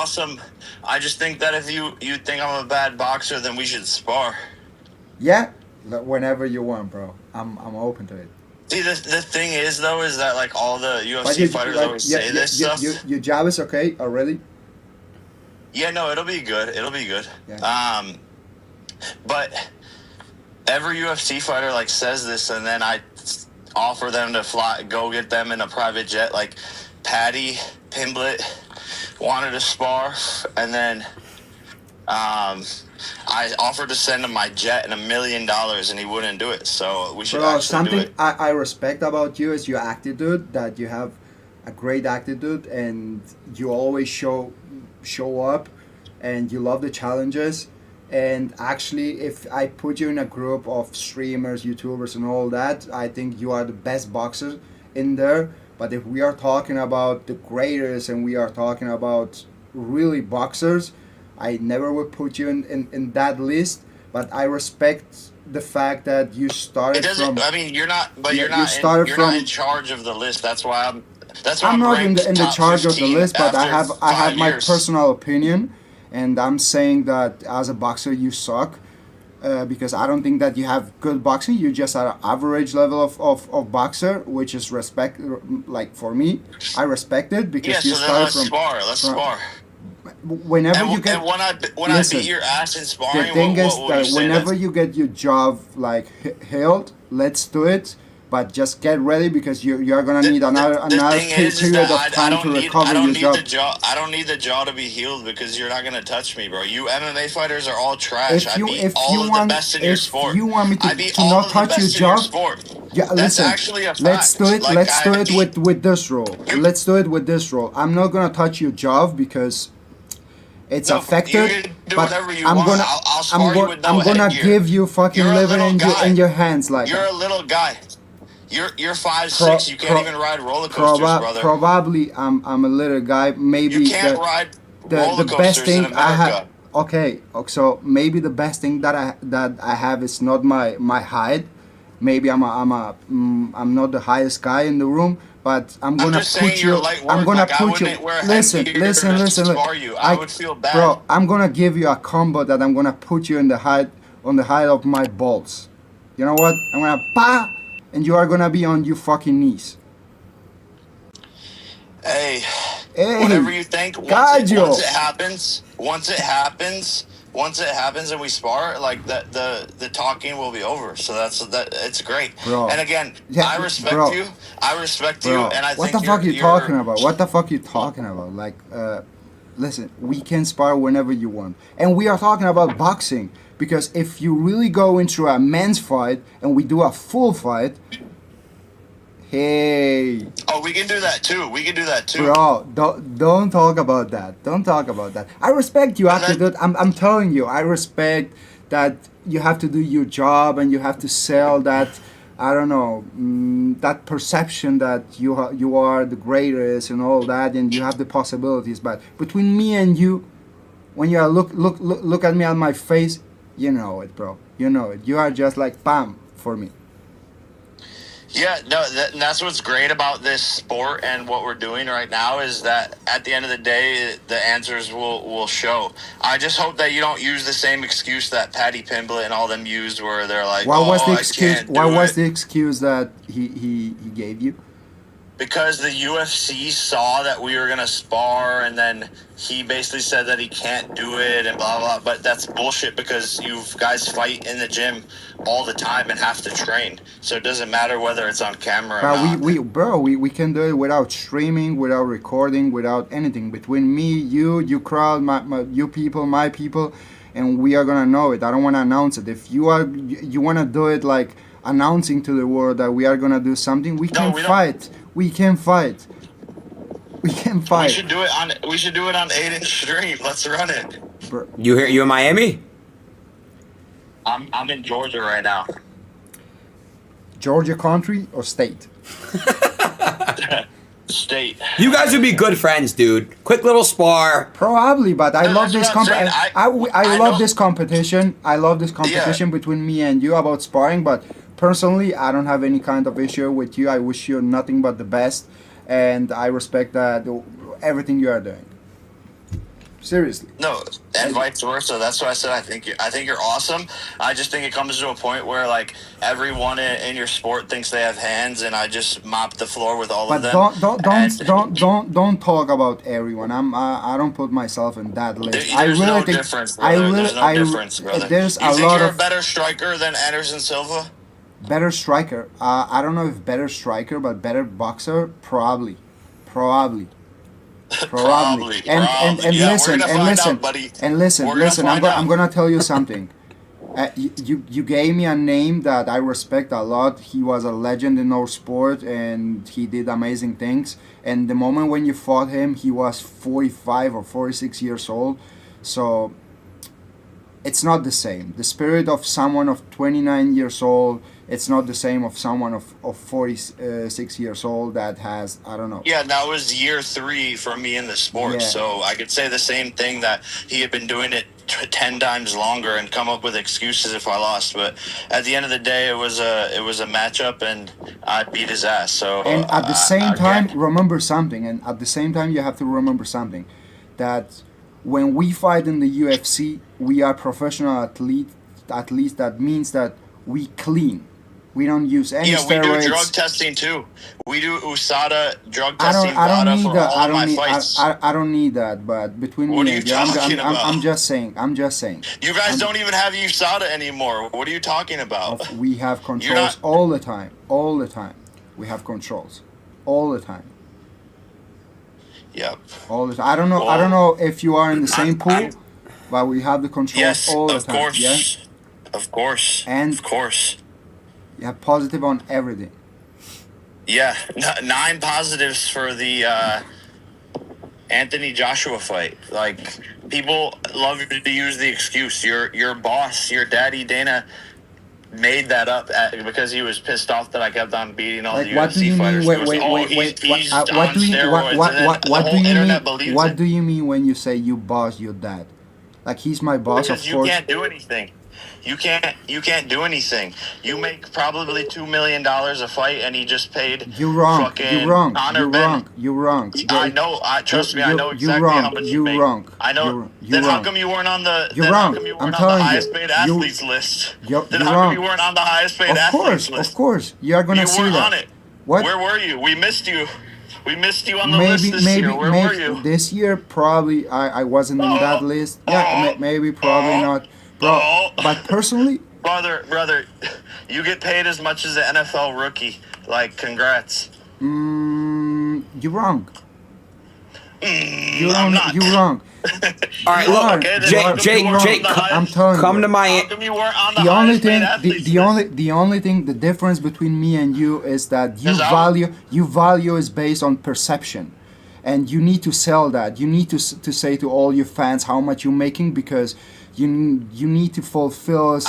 awesome. I just think that if you think I'm a bad boxer, then we should spar. Yeah, whenever you want, bro. I'm open to it. See, the thing is though, is that like all the But UFC you fighters like always say this stuff. your job is okay already. Yeah, no, it'll be good. It'll be good. Yeah. But every UFC fighter like says this, and then I offer them to go get them in a private jet. Like Patty Pimblett wanted to spar, and then I offered to send him my jet and $1 million, and he wouldn't do it. So we should actually something do it. I respect about you is your attitude. That you have a great attitude, and you always show up, and you love the challenges. And actually, if I put you in a group of streamers, YouTubers, and all that, I think you are the best boxer in there. But if we are talking about the greatest and we are talking about really boxers, I never would put you in that list. But I respect the fact that you started from. I mean, you're not. But you, you're you not. started You're from. not in charge of the list. That's why I'm. That's why I'm not in the top charge of the 15 list, but I after have 5 my years. personal opinion, and I'm saying that as a boxer you suck, because I don't think that you have good boxing. You just are an average level of boxer, which is respect. Like for me, I respect it because Yeah, you so then started let's spar. Let's from spar. whenever you get. And when Listen, I beat your ass in the sparring, thing what is will you that say? whenever you get your job like held, let's do it. But just get ready because you are gonna need another thing is period that of time to recover I don't your need job. the jaw. I don't need the jaw to be healed because you're not gonna touch me, bro. You MMA fighters are all trash. I beat all of the best in your sport. You want me I to, beat to all not of the touch your best in your jaw, sport. yeah, That's listen. actually a fact. Let's do it. Like, Let's do I it beat- with this rule. Let's do it with this rule. I'm not gonna touch your jaw because it's No, affected. you can do but whatever you I'm want. gonna I'll spar you with no I'm gonna headgear. give you fucking You're a liver little guy. in your hands like You're that. a little guy. You're 5'6". You can't even ride roller coasters, brother. Probably I'm a little guy. Maybe You can't ride roller the best coasters thing in I have. America. Okay, so maybe the best thing that I have is not my height. Maybe I'm not the highest guy in the room, but I'm gonna just saying put you're you. light I'm work. gonna Like, I put you. wouldn't wear Listen, headgear listen, to listen. spar you. I would feel bad. Bro, I'm gonna give you a combo that I'm gonna put you in the height of my balls. You know what? I'm gonna pa, and you are gonna be on your fucking knees. Hey, Hey, whatever you think. Gajo. Once it happens and we spar, like the talking will be over. So that it's great. Bro. And again, Yeah, I respect bro. you. I respect Bro, you, and I what think the fuck you you're talking about? What the fuck you talking about? Like, listen, we can spar whenever you want, and we are talking about boxing because if you really go into a men's fight and we do a full fight, hey, Oh, we can do that too. We can do that too. bro, don't talk about that. Don't talk about that. I respect you, But that- attitude. I'm telling you, I respect that you have to do your job and you have to sell that. I don't know, that perception that you are the greatest and all that, and you have the possibilities. But between me and you, when you are look at me on my face, you know it, bro. You know it. You are just like bam for me. Yeah, no, and that's what's great about this sport and what we're doing right now is that at the end of the day, the answers will show. I just hope that you don't use the same excuse that Patty Pimblett and all them used, where they're like, What "Oh, was the I excuse? can't What do was it." the excuse that he gave you? Because the UFC saw that we were gonna spar, and then he basically said that he can't do it and blah blah. But that's bullshit because you guys fight in the gym all the time and have to train, so it doesn't matter whether it's on camera or But not. we can do it without streaming, without recording, without anything. Between me, you crowd, you people, my people, and we are gonna know it. I don't want to announce it. If you wanna do it like announcing to the world that we are gonna do something, we can we don't. fight. We can fight. We can We fight. should do it on 8-inch stream. Let's run it. Bro, You in Miami? I'm in Georgia right now. Georgia country or state? State. You guys would be good friends, dude. Quick little spar. Probably, but I No, love that's this what I'm saying. I I love know- this competition. I love this competition between me and you about sparring. But personally, I don't have any kind of issue with you. I wish you nothing but the best, and I respect that everything you are doing. Seriously. No, and vice versa. That's why I said I think you're awesome. I just think it comes to a point where like everyone in your sport thinks they have hands, and I just mop the floor with all of But them. don't talk about everyone. I don't put myself in that list. I There's really no think difference, I brother. really There's no difference, brother. there's You a think lot you're a of better striker than Anderson Silva? better striker. I don't know if better striker, but better boxer, probably. Probably. Probably. And Yeah, listen we're gonna and find listen out, buddy. and listen We're gonna listen. find out. I'm gonna tell you something. You gave me a name that I respect a lot. He was a legend in our sport, and he did amazing things. And the moment when you fought him, he was 45 or 46 years old. So it's not the same. The spirit of someone of 29 years old, it's not the same of someone of 46 years old that has, I don't know. Yeah, that was year 3 for me in the sport. Yeah. So I could say the same thing, that he had been doing it 10 times longer and come up with excuses if I lost. But at the end of the day, it was a matchup, and I beat his ass. So And at the same time, again, remember something. And at the same time, you have to remember something, that when we fight in the UFC, we are professional athletes. At least that means that we clean. We don't use any yeah, steroids. we do drug testing too. We do USADA drug I testing. don't VADA need for that. all I of my don't need. fights. I don't need that. But between What me are and you you, talking about? I'm just saying. I'm just saying. You guys don't even have USADA anymore. What are you talking about? We have controls not- all the time. All the time. We have controls. All the time. Yep. All the time. I don't know. I Well, don't know if you are in the same pool, I'm- but we have the controls Yes, all the of time. course. Yeah. Of course. And- of course. You have positive on everything. Yeah, 9 positives for the Anthony Joshua fight. Like, people love to use the excuse. Your boss, your daddy Dana, made that up because he was pissed off that I kept on beating all Like, the what do you UFC mean? fighters. Wait, He goes, wait, "Oh, wait, wait. he's What on do you steroids," and then the what do whole you internet mean? believes What it. do you mean when you say you boss your dad? Like, he's my boss, Because of you course. can't do anything. You can't do anything. You make probably $2 million a fight, and he just paid. You're wrong. Fucking You're wrong. Conor You're Ben. wrong. You're wrong. I know. Trust me. I know You're exactly wrong. how much you You're make. wrong. I know. You're Then how wrong. come you weren't on the? You're then wrong. How come you I'm weren't on telling the you. highest paid athletes list? You're Then how wrong. come you weren't on the highest paid Of athletes course. list? Of course. You are gonna You see weren't that. on it. What? Where were you? We missed you. We missed you on the list this year. Where were you? This year probably I wasn't in that list. Yeah, maybe probably not, bro. Oh. But personally, Brother, you get paid as much as an NFL rookie. Like, congrats. you're wrong. You're I'm wrong. not. You're wrong. All right, You look, are. Okay, then Jake, how come Jake, you weren't Jake, on the I'm highest- telling come you. to How Miami. come you weren't on the The only highest paid thing, athletes the only thing, the difference between me and you is that you value is based on perception, and you need to sell that. You need to say to all your fans how much you're making, because you need to fulfill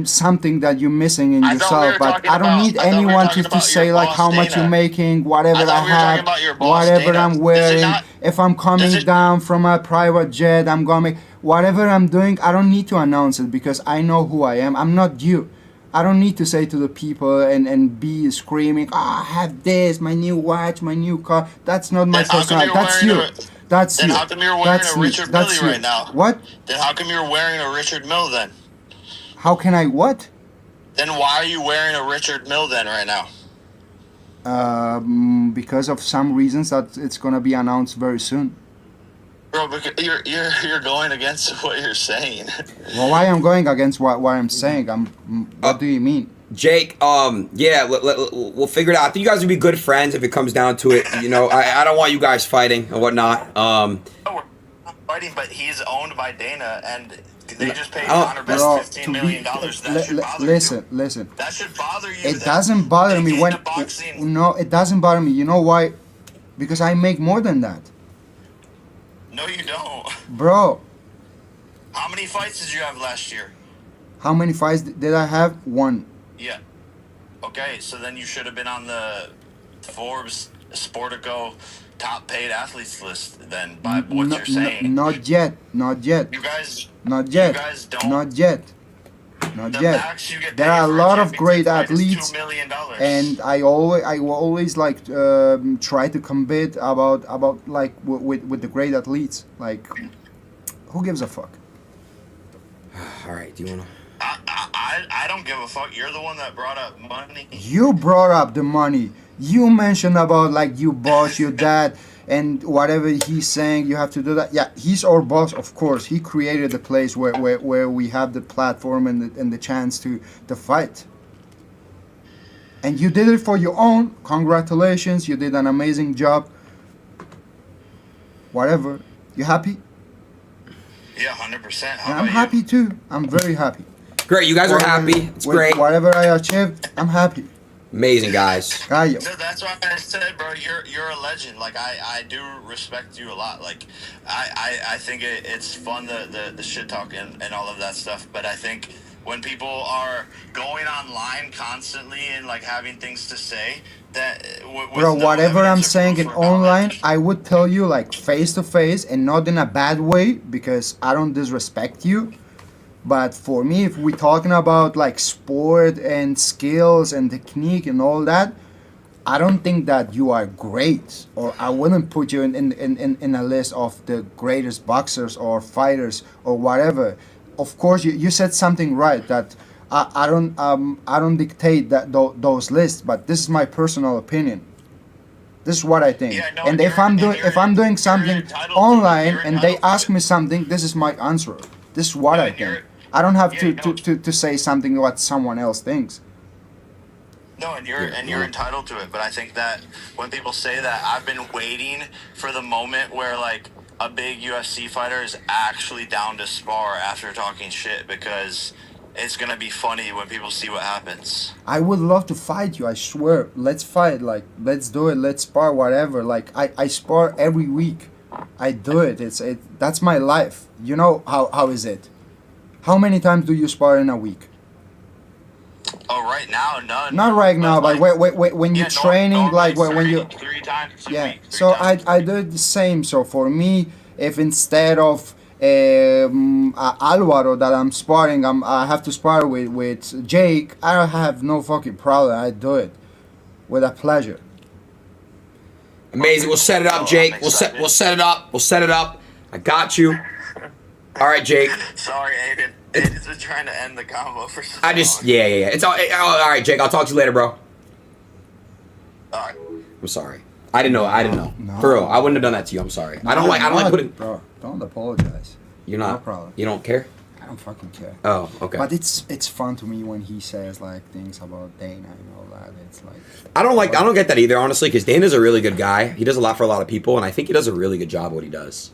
something that you're missing in I thought we yourself. were But talking I don't about- need I thought we were anyone talking to about say your like boss, how much Dana. you're making, whatever I I, thought we were talking have, about your boss, whatever Dana. I'm Does it wearing. not- If I'm coming does it- down from a private jet, I'm going. Whatever I'm doing, I don't need to announce it because I know who I am. I'm not you. I don't need to say to the people and be screaming, I have this, my new watch, my new car. That's not my Then how come personality. you're That's wearing you. That's Then you. how come you're wearing That's a me. Richard That's Mille you. right now? What? Then how come you're wearing a Richard Mille then? How can I what? Then why are you wearing a Richard Mille then right now? Because of some reasons that it's gonna be announced very soon. Bro, because you're going against what you're saying. Well, why I'm going against what I'm saying? What do you mean? Jake, yeah, we'll figure it out. I think you guys would be good friends if it comes down to it. You know, I don't want you guys fighting and whatnot. No, we're not fighting, but he's owned by Dana, and they just paid Oh, Conor Ben Bro, $15 million. That should bother listen, you. listen. That should bother you. It that doesn't bother they me get when. into boxing. No, it doesn't bother me. You know why? Because I make more than that, No, you don't. bro. How many fights did you have last year? How many fights did I have? One. Yeah. Okay, so then you should have been on the Forbes Sportico top paid athletes list then, by what you're saying. Not yet. Not yet. You guys, Not yet. You guys don't. Not yet. not The yet. max you get There paid are a for lot of championship great fight is athletes, $2 million. and I will always like try to compete about like with the great athletes. Like, who gives a fuck? All right, do you wanna? I don't give a fuck. You're the one that brought up money. You brought up the money. You mentioned about like you boss your dad and whatever he's saying you have to do that. Yeah, he's our boss, of course. He created the place where we have the platform and the chance to fight. And you did it for your own. Congratulations, you did an amazing job. Whatever. You happy? Yeah, 100%. And How I'm about happy too. I'm very happy. Great, you guys are happy. It's With great. whatever I achieved, I'm happy. Amazing, guys. Gallo. you? So that's why I said, bro, you're a legend. Like I do respect you a lot. Like I think it's fun the shit talk and all of that stuff. But I think when people are going online constantly and like having things to say that with Bro, no whatever I'm evidence or saying proof in or online, knowledge. I would tell you like face to face and not in a bad way because I don't disrespect you. But for me, if we're talking about like sport and skills and technique and all that, I don't think that you are great, or I wouldn't put you in a list of the greatest boxers or fighters or whatever. Of course, you said something right that I don't dictate that those lists, but this is my personal opinion. This is what I think. Yeah, no, And and if I'm doing something entitled to it. online You're and they entitled to ask it. me something, this is my answer. This is what Yeah, I and you're- think. I don't have yeah, to say something what someone else thinks. No, and you're entitled to it. But I think that when people say that, I've been waiting for the moment where like a big UFC fighter is actually down to spar after talking shit because it's gonna be funny when people see what happens. I would love to fight you. I swear. Let's fight. Like, let's do it. Let's spar. Whatever. Like, I spar every week. I do it. That's my life. You know how is it? How many times do you spar in a week? Oh, right now, none. Not right now, but when you're training, normally like when you. 3 times a Yeah. week. three So times. I do the same. So for me, if instead of Alvaro that I'm sparring, I have to spar with Jake, I have no fucking problem. I do it with a pleasure. Amazing. We'll set it up, Jake. We'll set it up. We'll set it up. I got you. All right, Jake. Sorry, Aiden. Aiden's been trying to end the combo for so long. Yeah. It's all right, Jake. I'll talk to you later, bro. All right. I'm sorry. I didn't know. No. For real, I wouldn't have done that to you. I'm sorry. I don't like putting. Bro, don't apologize. You're not. No problem. You don't care. I don't fucking care. Oh, okay. But it's fun to me when he says like things about Dana and all that. It's like I don't get that either, honestly, because Dana's a really good guy. He does a lot for a lot of people, and I think he does a really good job at what he does.